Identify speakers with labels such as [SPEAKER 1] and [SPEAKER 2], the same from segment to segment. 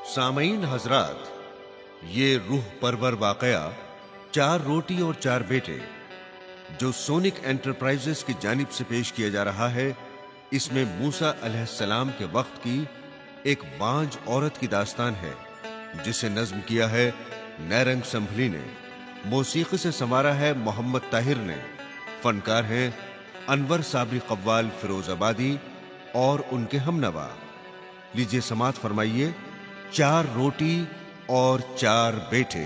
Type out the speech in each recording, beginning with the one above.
[SPEAKER 1] सामईन हजरात, ये रूह परवर वाकया 4 रोटी और 4 बेटे जो सोनिक एंटरप्राइजेस की जानिब से पेश किया जा रहा है, इसमें मूसा अलैहिस्सलाम के वक्त की एक बांझ औरत की दास्तान है जिसे नज्म किया है नैरंग संभली ने, मौसीकी से संवारा है मोहम्मद ताहिर ने, फनकार हैं अनवर साबरी कव्वाल फिरोजाबादी और उनके हमनवा। लीजिए समात फरमाइए 4 रोटी और 4 बेटे।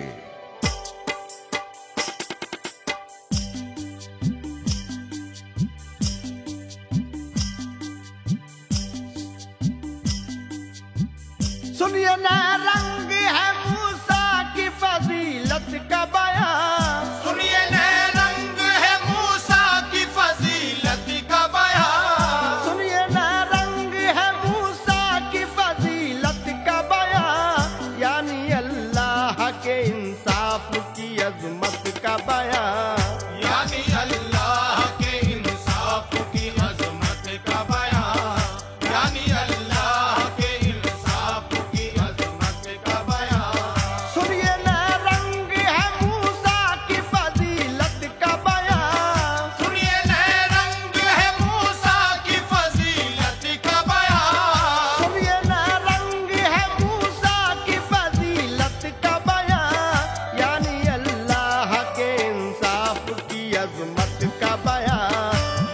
[SPEAKER 2] सुनिए ना, रंग है मूसा की फजीलत का बयान।
[SPEAKER 3] सुनिए ना, रंग है मूसा की फजीलत का बयान।
[SPEAKER 2] सुनिए ना, रंग है मूसा की फजीलत का बयान, यानी अल्लाह के इंसाफ की अजमत का बयान।
[SPEAKER 3] यानी अल्लाह के इंसाफ की अजमत का बयान। यानी अल्लाह के इंसाफ की अजमत का बयान।
[SPEAKER 2] सुनिए ना, रंग है मूसा की फजीलत का बयान।
[SPEAKER 3] सुनिए ना, रंग है मूसा की फजीलत का बयान।
[SPEAKER 2] सुनिए ना, रंग है मूसा की फजीलत का बयान, यानी अल्लाह के इंसाफ की अजमत का बयान।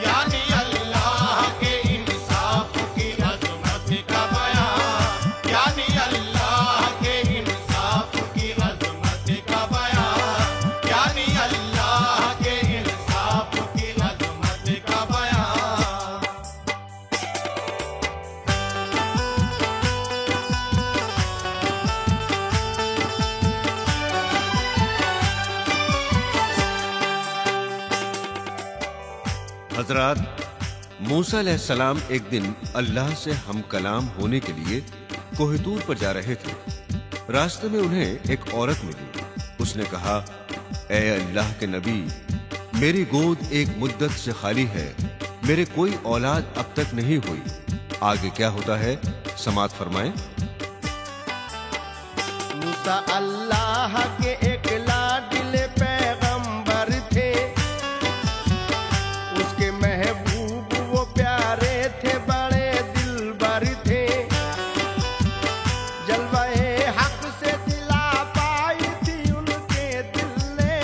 [SPEAKER 3] यानी अल्लाह के इंसाफ की अजमत का बयान। यानी अल्लाह के इंसाफ की अजमत का बयान। यानी अल्लाह के इंसाफ की अजमत का बयान।
[SPEAKER 1] हजरात, मूसा अलैहिस्सलाम एक दिन अल्लाह से हम कलाम होने के लिए कोहितूर पर जा रहे थे। रास्ते में उन्हें एक औरत मिली। उसने कहा, ए अल्लाह के नबी, मेरी गोद एक मुद्दत से खाली है, मेरे कोई औलाद अब तक नहीं हुई। आगे क्या होता है समात फरमाएं।
[SPEAKER 2] मूसा अल्लाह के एक लाडिले पैगंबर थे, उसके महबूब वो प्यारे थे, बड़े दिलबर थे। जलवाए हक से दिला पाई थी उनके दिल ने,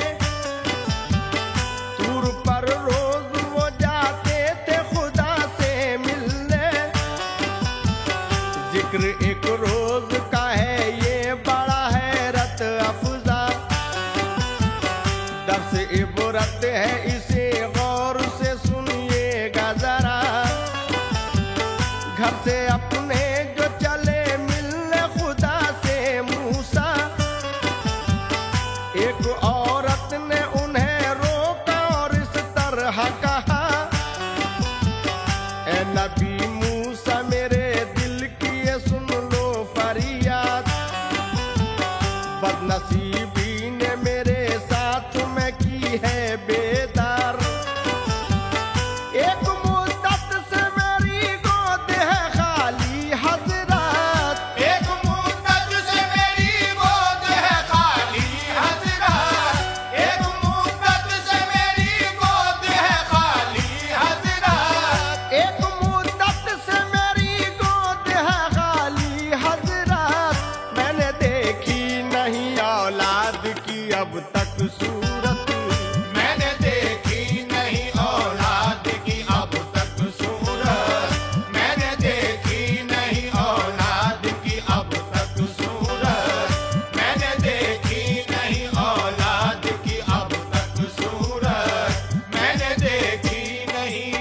[SPEAKER 2] तूर पर रोज वो जाते थे खुदा से मिलने। जिक्र एक रोज का है ये बड़ा हैरत अफजा, दर्स इबरत है इसे गौर से सुनिएगा जरा। घर से अपने जो चले मिलने खुदा से मूसा, एक औरत ने उन्हें रोका और इस तरह कहा, ए नबी मूसा मेरे दिल की ये सुन लो फरियाद, बदनसीबी ने मेरे साथ में की है बेदार। एक मुद्दत से मेरी गोद है खाली हजरत।
[SPEAKER 3] एक मुद्दत से मेरी गोद है खाली हजरत। एक मुद्दत से मेरी गोद है खाली हजरत।
[SPEAKER 2] एक मुद्दत से मेरी गोद है खाली हजरत, मैंने देखी नहीं औलाद की अब तक सूरत।
[SPEAKER 3] मैंने देखी नहीं औलाद की अब तक सूरत। मैंने देखी नहीं औलाद की अब तक सूरत। मैंने देखी नहीं औलाद की अब तक सूरत। मैंने देखी नहीं।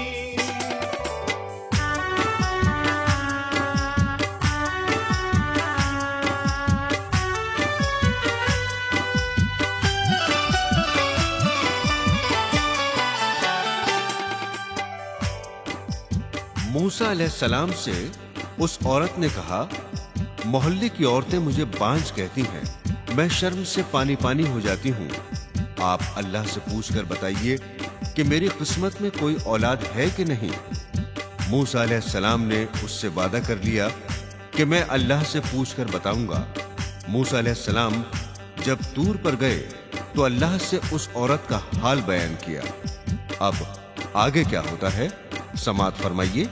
[SPEAKER 1] मूसा अलैहिस्सलाम से उस औरत ने कहा, मोहल्ले की औरतें मुझे बांझ कहती हैं, मैं शर्म से पानी पानी हो जाती हूँ। आप अल्लाह से पूछकर बताइए कि मेरी किस्मत में कोई औलाद है कि नहीं। मूसा अलैहिस्सलाम ने उससे वादा कर लिया कि मैं अल्लाह से पूछकर बताऊंगा। मूसा अलैहिस्सलाम जब तूर पर गए तो अल्लाह से उस औरत का हाल बयान किया। अब आगे क्या होता है समाअत फरमाइए।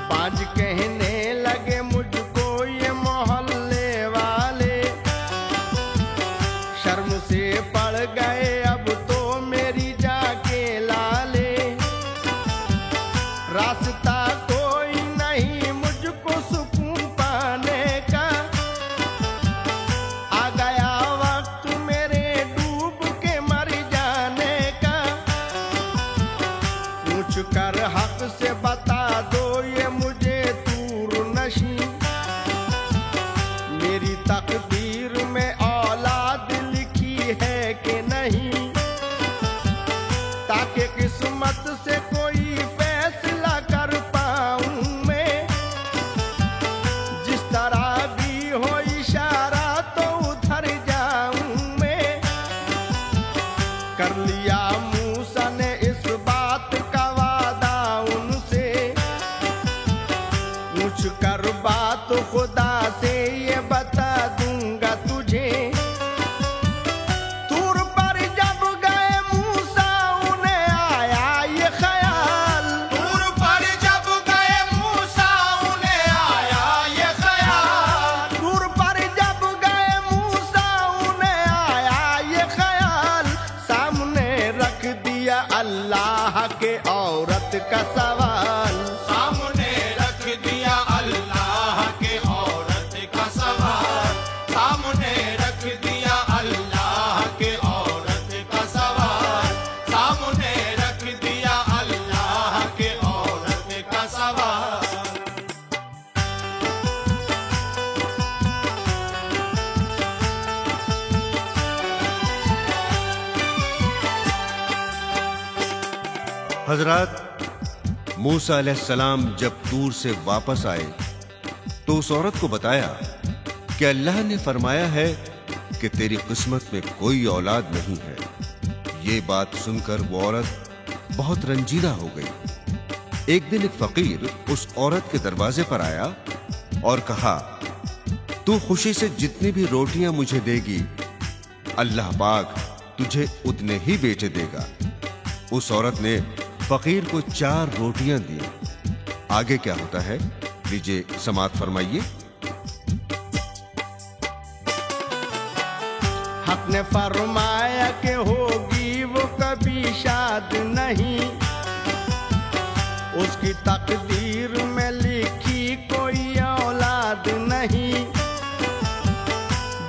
[SPEAKER 2] बाज कहने लगे मुझको ये मोहल्ले वाले, शर्म से पड़ गए अब तो मेरी जाके लाले। रास्ता कोई नहीं मुझको सुकून पाने का, आ गया वक्त मेरे डूब के मर जाने का। पूछ कर हक से बता दो ये मुझे तूर नशी, मेरी तकदीर में औलाद लिखी है कि नहीं, ताकि किस्मत से कोई फैसला कर पाऊं मैं। जिस तरह भी हो इशारा तो उधर जाऊं मैं। कर लिया मूसा ने इस बात का वादा उनसे, पूछ कर बात खुदा से ये बता दूंगा तुझे। तूर पर जब गए मूसा उन्हें आया ये ख्याल,
[SPEAKER 3] तूर पर जब गए मूसा उन्हें आया ये ख्याल,
[SPEAKER 2] तूर पर जब गए मूसा उन्हें आया ये ख्याल। सामने रख दिया अल्लाह के औरत का सवाल,
[SPEAKER 3] सामने रख दिया अल्लाह के औरत का सवाल, सामने रख दिया अल्लाह के औरत का सवाल, सामने रख दिया अल्लाह के औरत का सवाल।
[SPEAKER 1] हजरात, मूसा अलैहिस्सलाम जब तूर से वापस आए तो उस औरत को बताया कि अल्लाह ने फरमाया है कि तेरी किस्मत में कोई औलाद नहीं है। ये बात सुनकर वो औरत बहुत रंजीदा हो गई। एक दिन एक फकीर उस औरत के दरवाजे पर आया और कहा, तू खुशी से जितनी भी रोटियां मुझे देगी अल्लाह पाक तुझे उतने ही बेटे देगा। उस औरत ने फकीर को 4 रोटियां दी। आगे क्या होता है लीजिए समाअत फरमाइए।
[SPEAKER 2] हक ने फरमाया कि होगी वो कभी शाद नहीं, उसकी तकदीर में लिखी कोई औलाद नहीं।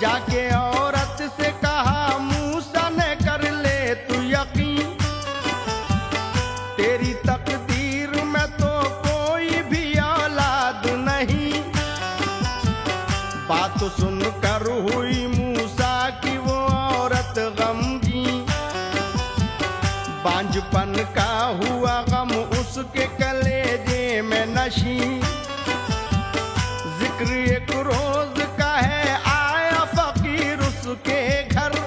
[SPEAKER 2] जाके औरत से कहा मूसा ने कर ले तू यकीन, तेरी तकदीर में तो कोई भी औलाद नहीं। बात सुनकर हुई मूसा की वो औरत गमगीन, बांझपन का हुआ गम उसके कलेजे में नशी। जिक्र एक रोज का है आया फकीर उसके घर,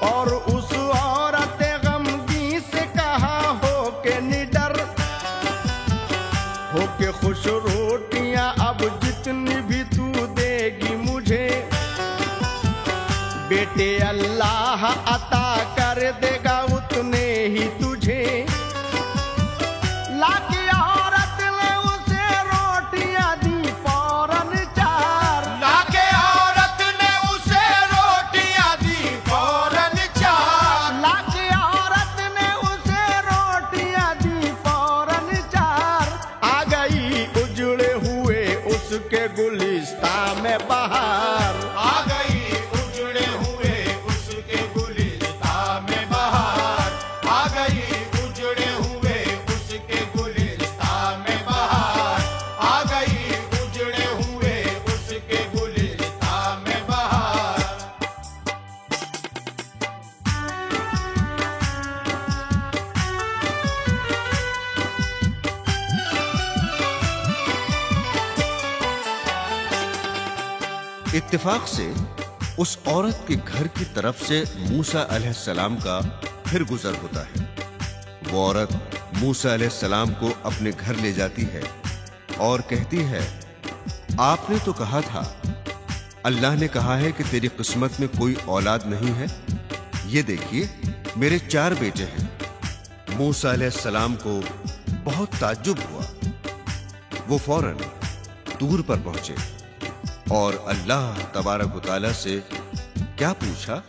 [SPEAKER 2] और उस औरत गमगीन से कहा हो के निडर, हो के खुश रोटियां अब जितनी भी तू देगी मुझे, बेटे अल्लाह अता कर देगा उतने ही तुझे। लाकी औरत ने उसे रोटियां दी फौरन 4,
[SPEAKER 3] लाके औरत ने उसे रोटियां दी फौरन 4,
[SPEAKER 2] लाकी औरत ने उसे रोटियां दी फौरन 4। आ गई उजड़े हुए उसके गुलिस्ता में बहार,
[SPEAKER 3] आ गई उजड़े हुए उसके गुलिस्ता में बहार, आ गई उजड़े हुए उसके गुलिस्ता में बहार, आ गई उजड़े हुए उसके गुलिस्ता में बहार।
[SPEAKER 1] इत्तेफाक से उस औरत के घर की तरफ से मूसा अलैहिस्सलाम का फिर गुजर होता है। वो औरत मूसा अलैहिस्सलाम को अपने घर ले जाती है और कहती है, आपने तो कहा था, अल्लाह ने कहा है कि तेरी किस्मत में कोई औलाद नहीं है। ये देखिए, मेरे 4 बेटे हैं। मूसा अलैहिस्सलाम को बहुत ताज्जुब हुआ। वो फौरन तूर पर पहुंचे और अल्लाह तबारक व तआला से क्या पूछा,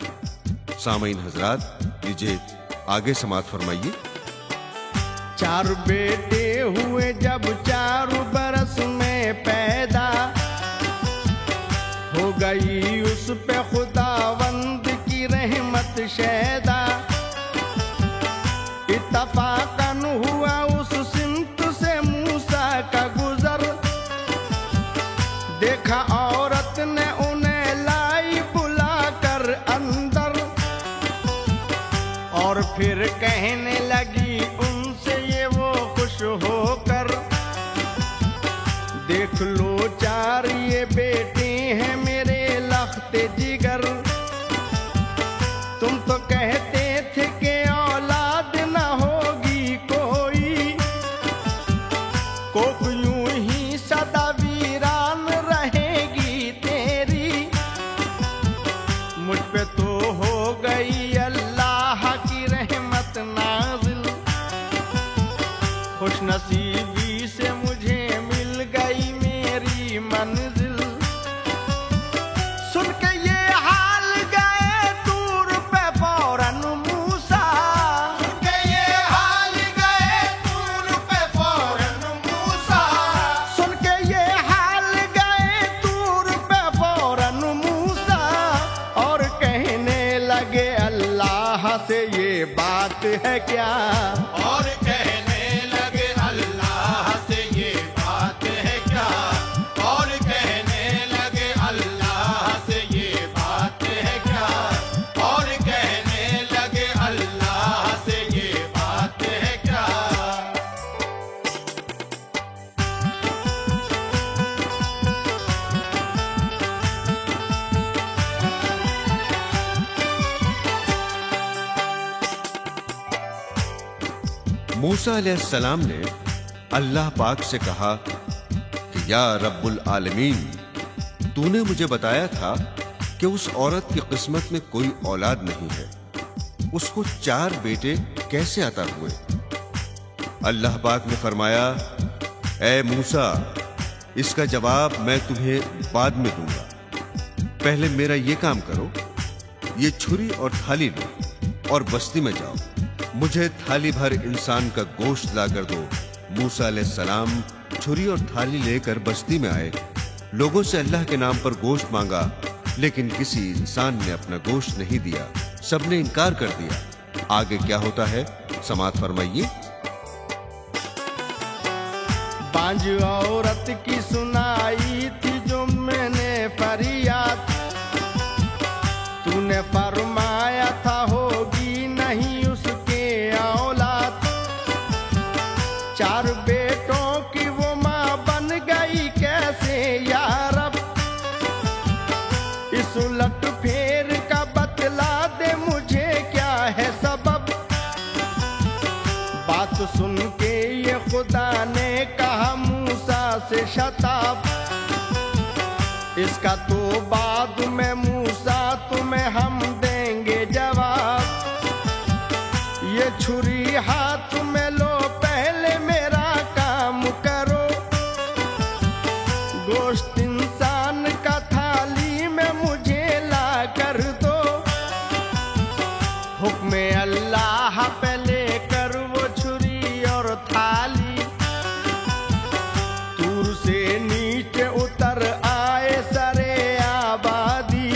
[SPEAKER 1] सामईन हजरात, लीजिए आगे समाअत फरमाइए।
[SPEAKER 2] 4 बेटे हुए जब 4 बरस में पैदा, हो गई उस पे खुदावंद की रहमत शैदा। इत्तफाकन हुआ उस सिमत से मूसा का गुजर, देखा औरत ने उन्हें लाई बुलाकर अंदर, और फिर कहने लगी उनसे ये वो खुश होकर, देख लो 4 ये बेटे हैं मेरे लख्ते जिगर। तुम तो कहते थे कि औलाद न होगी कोई, कोक यूं ही सदा वीरान रहेगी तेरी। मुझ पे तो हो गई अल्लाह की रहमत नाज़िल, खुश नसीबी से मुझे मिल गई मेरी मंजिल। सुन के ये हाल गए तूर पे फौरन मूसा,
[SPEAKER 3] सुन के ये हाल गए तूर पे फौरन मूसा,
[SPEAKER 2] सुन के ये हाल गए तूर पे फौरन मूसा, और कहने लगे अल्लाह से ये बात है क्या।
[SPEAKER 3] और कहने लगे अल्लाह से ये बात है क्या, और कहने लगे अल्लाह से ये बात है क्या, और कहने लगे अल्लाह से ये बात है क्या।
[SPEAKER 1] मूसा अलैहिस्सलाम ने अल्लाह पाक से कहा कि या रब्बुल आलमीन, तूने मुझे बताया था कि उस औरत की किस्मत में कोई औलाद नहीं है, उसको 4 बेटे कैसे अता हुए। अल्लाह पाक ने फरमाया, ए मूसा, इसका जवाब मैं तुम्हें बाद में दूंगा, पहले मेरा ये काम करो, ये छुरी और थाली लो और बस्ती में जाओ, मुझे थाली भर इंसान का गोश्त ला कर दो। मूसा अलैहिस्सलाम छुरी और थाली लेकर बस्ती में आए, लोगों से अल्लाह के नाम पर गोश्त मांगा, लेकिन किसी इंसान ने अपना गोश्त नहीं दिया, सबने इनकार कर दिया। आगे क्या होता है, समाअत फरमाइए।
[SPEAKER 2] बांझ औरत की सुनाई थी जो मैंने फरियाद, तूने फरमाया था होगी नहीं उसके औलाद। 4 बेटों की वो माँ बन गई कैसे या रब, इस उलट फेर का बतला दे मुझे क्या है सबब। बात सुन के ये खुदा ने कहा मूसा से शताब, इसका तो बाद में मूसा तुम्हें हम देंगे जवाब। ये छुरी हाथ में लो, पहले मेरा काम करो, गोश्त इंसान का थाली में मुझे ला कर दो। हुक्म अल्लाह पे लेकर वो छुरी और थाली दूर से नीचे उतर आए सरे आबादी।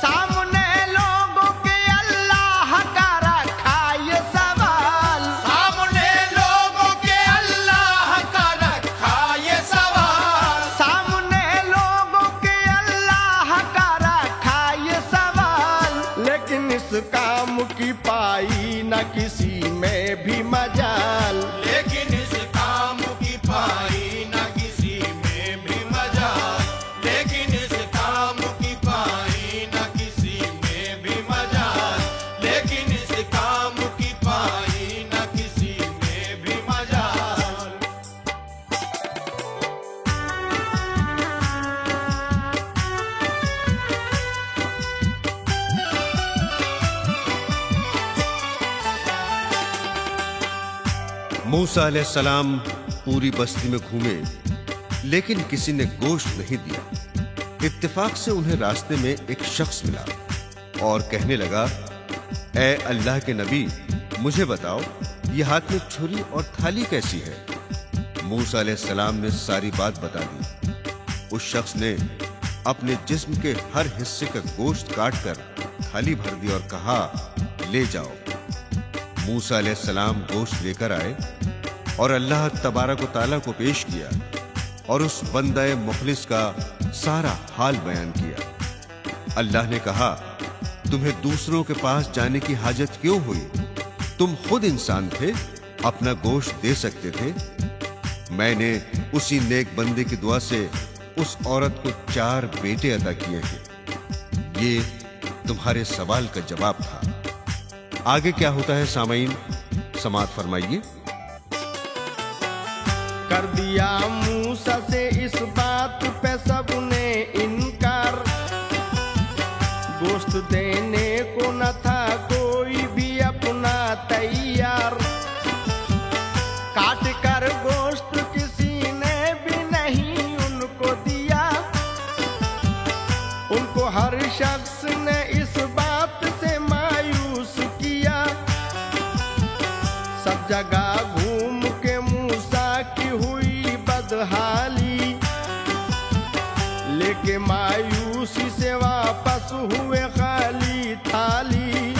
[SPEAKER 2] सामने लोगों के अल्लाह का रखा ये सवाल,
[SPEAKER 3] सामने लोगों के अल्लाह का रखा ये सवाल,
[SPEAKER 2] सामने लोगों के अल्लाह का रखा ये सवाल। लेकिन इस काम की पाई न किसी में भी मजाल,
[SPEAKER 3] लेकिन इस काम की पाई न किसी में भी मजाल, लेकिन इस काम की पाई न किसी में भी मजाल, लेकिन इस काम की पाई न
[SPEAKER 1] मूसा अलैहिस्सलाम पूरी बस्ती में घूमे, लेकिन किसी ने गोश्त नहीं दिया। इत्तेफाक से उन्हें रास्ते में एक शख्स मिला और कहने लगा, ए अल्लाह के नबी, मुझे बताओ ये हाथ में छुरी और थाली कैसी है? मूसा अलैहिस्सलाम ने सारी बात बता दी। उस शख्स ने अपने जिस्म के हर हिस्से का गोश्त काटकर थाली भर दी और कहा, ले जाओ। मूसा अलैहिस्सलाम गोश्त लेकर आए और अल्लाह तबारक व तआला को पेश किया और उस बंदे मुखलिस का सारा हाल बयान किया। अल्लाह ने कहा, तुम्हें दूसरों के पास जाने की हाजत क्यों हुई? तुम खुद इंसान थे, अपना गोश्त दे सकते थे। मैंने उसी नेक बंदे की दुआ से उस औरत को 4 बेटे अता किए हैं। ये तुम्हारे सवाल का जवाब था। आगे क्या होता है सामाईन, समाअत फरमाइए।
[SPEAKER 2] कर दिया मूसा से इस बात पे सबने इनकार, गोश्त देने को न था कोई भी अपना तैयार। काट कर गोश्त किसी ने भी नहीं उनको दिया, उनको हर शख्स ने इस बात से मायूस किया। सब जगह घूम के मूसा की हुई बदहाली, लेके मायूसी से वापस हुए खाली थाली।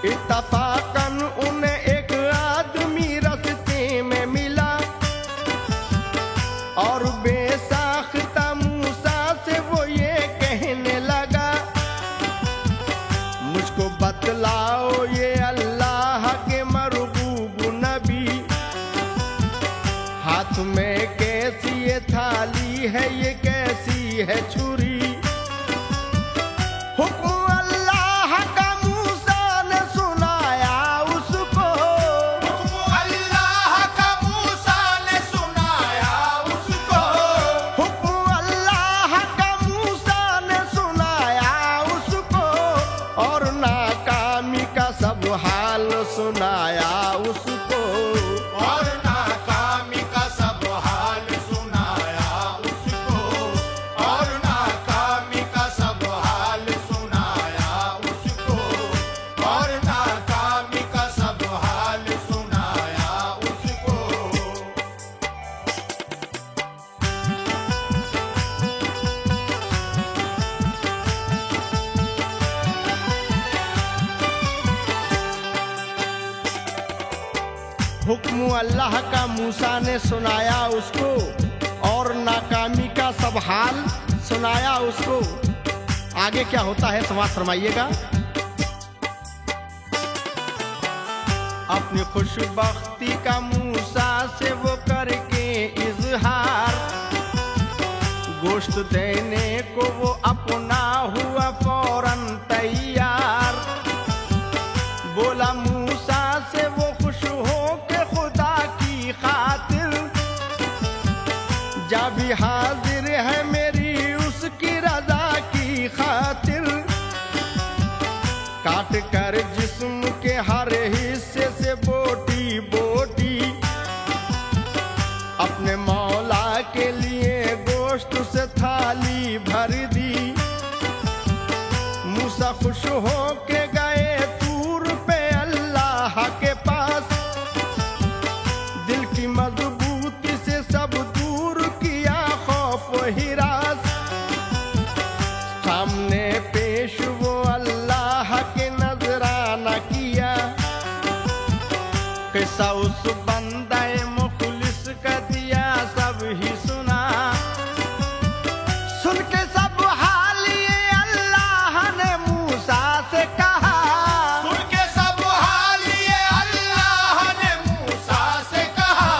[SPEAKER 2] इत्तफाकन उन्हें एक आदमी रास्ते में मिला और बेसाख्ता मूसा से वो ये कहने लगा, मुझको बतलाओ ये अल्लाह के मरबूब नबी, हाथ में कैसी ये थाली है, ये कैसी है छुरी? हुक्म अल्लाह का मूसा ने सुनाया उसको,
[SPEAKER 3] हुक्म अल्लाह का मूसा ने सुनाया उसको,
[SPEAKER 2] हुक्म अल्लाह का मूसा ने सुनाया उसको, और नाकामी का सब हाल सुनाया उसको।
[SPEAKER 3] और नाकामी का सब हाल सुनाया उसको, और नाकामी का सब हाल सुनाया उसको, और नाकामी का सब हाल सुनाया उसको।
[SPEAKER 2] हुक्म अल्लाह का मूसा ने सुनाया उसको और नाकामी का सब हाल सुनाया उसको। आगे क्या होता है समाज फरमाइएगा। अपनी खुशबख्ती का मूसा से वो करके इजहार, गोश्त देने को वो अपना हुआ फौरन तैयार। बोला मूसा से वो खुश हो के खुदा की खातिर, जा भी हाजिर है मेरी उसकी रजा की खातिर। काट कर जिस्म के हर हिस्से से बोटी बोटी, अपने मौला के लिए गोश्त से थाली भर दी। मूसा खुश हो के गए तूर पे अल्लाह के पास, दिल की मजबूती से सब दूर किया खौफ हिरास। सामने पेश वो अल्लाह के नजराना किया, किस्सा उस बंदे मुखलिस का दिया सब ही सुना। सुन के सब हाल ये अल्लाह ने मूसा से कहा,
[SPEAKER 3] सुन के सब हाल ये अल्लाह ने मूसा से कहा,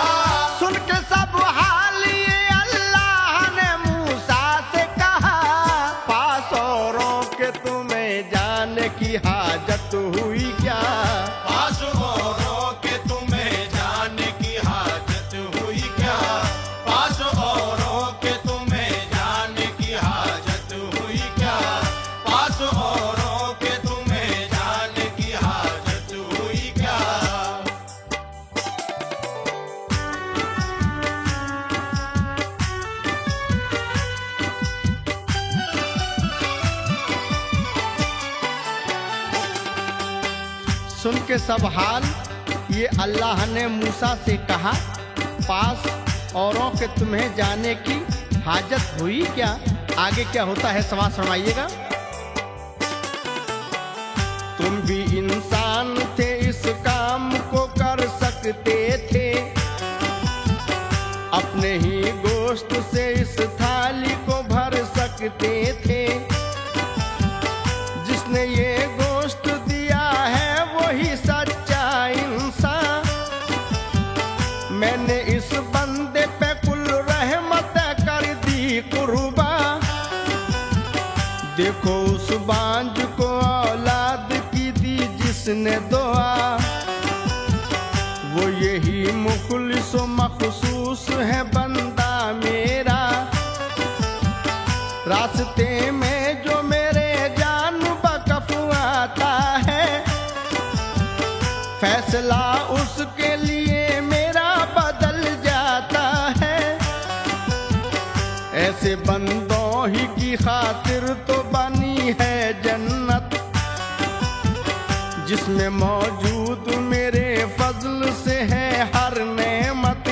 [SPEAKER 2] सुन के सब हाल ये अल्लाह ने मूसा से कहा। पास औरों के तुम्हें जाने की हाजत हुई क्या?
[SPEAKER 3] पास औरों के तुम्हें जाने की हाजत हुई क्या? पास औरों के तुम्हें जाने की हाजत हुई क्या? पास औरों के तुम्हें जाने की हाजत हुई क्या?
[SPEAKER 2] सुन के सब हाल ये अल्लाह ने मूसा से कहा, पास औरों के तुम्हें जाने की हाजत हुई क्या? आगे क्या होता है समाज सुनाइएगा। तुम भी इंसान थे, इस काम को कर सकते थे, अपने ही गोश्त से इस थाली को भर सकते थे। जिसने ये गोश्त दिया है वही सच्चा इंसान। मैंने इस बंदे पे कुल रहमत कर दी कुर्बा। देखो उस बांझ को औलाद की दी जिसने दुआ। वो यही मुखलिस व मखसूस है बंदा मेरा। रास्ते में जो मेरे जान बकफ आता है, फैसला उसके लिए मेरा बदल जाता है। ऐसे बंदों ही की खातिर तो बनी है जन्नत, जिसमें मौजूद मेरे फजल से है हर नेमत।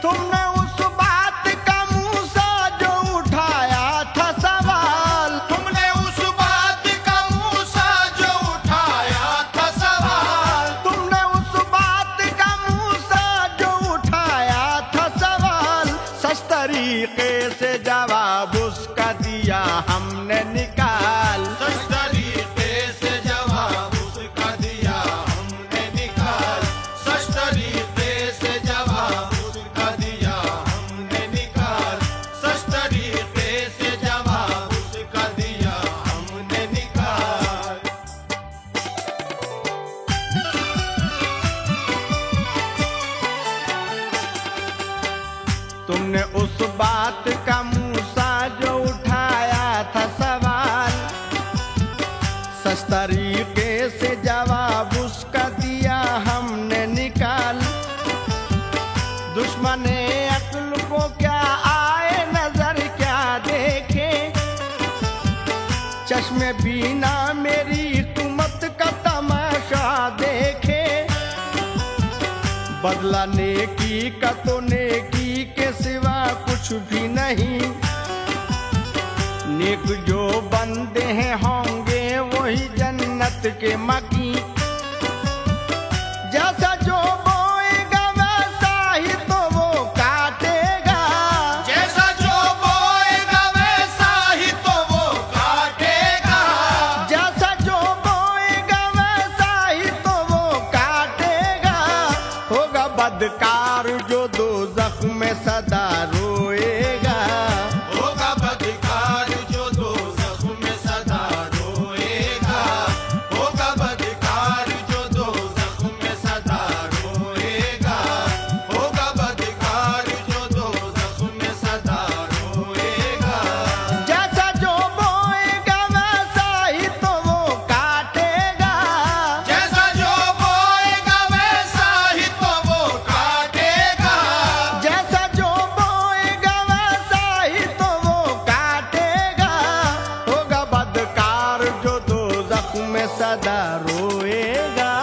[SPEAKER 2] तुमने उस बात का मूसा जो उठाया था सवाल,
[SPEAKER 3] तुमने उस बात का मूसा जो उठाया था सवाल,
[SPEAKER 2] तुमने उस बात का मूसा जो उठाया था सवाल, सच तरीके से जवाब उसका दिया हमने निकाल।
[SPEAKER 3] सच तरीके से जवाब उसका दिया हमने निकाल। सच तरीके से जवाब उसका दिया हमने निकाल। सच तरीके से जवाब उसका दिया हमने निकाल।
[SPEAKER 2] तुमने उस बात का मूसा जो उठाया था सवाल, सच तरीके से जवाब उसका दिया हमने निकाल। दुश्मने अक्ल को क्या आए नजर क्या देखे, चश्मे बीना मेरी हिकमत का तमाशा देखे। बदला नेकी का तो नेकी के सिवा कुछ भी नहीं। नेक जो बंदे हैं होंगे वही जन्नत के मकी। जैसा जो बोएगा वैसा ही तो वो काटेगा।
[SPEAKER 3] जैसा जो बोएगा वैसा ही तो वो काटेगा।
[SPEAKER 2] जैसा जो बोएगा वैसा ही तो वो काटेगा। होगा बदकार जो दोज़ख में सदा रोएगा।
[SPEAKER 3] होगा बदकार जो दोज़ख में सदा रोएगा। होगा बदकार जो दोज़ख में सदा रोएगा। होगा बदकार जो दोज़ख में सदा रोएगा।
[SPEAKER 2] जैसा जो बोएगा वैसा ही तो वो काटेगा।
[SPEAKER 3] जैसा जो बोएगा वैसा ही तो वो काटेगा।
[SPEAKER 2] जैसा जो बोएगा वैसा ही तो वो काटेगा। होगा बदकार जो दोज़ख में सदा रोएगा।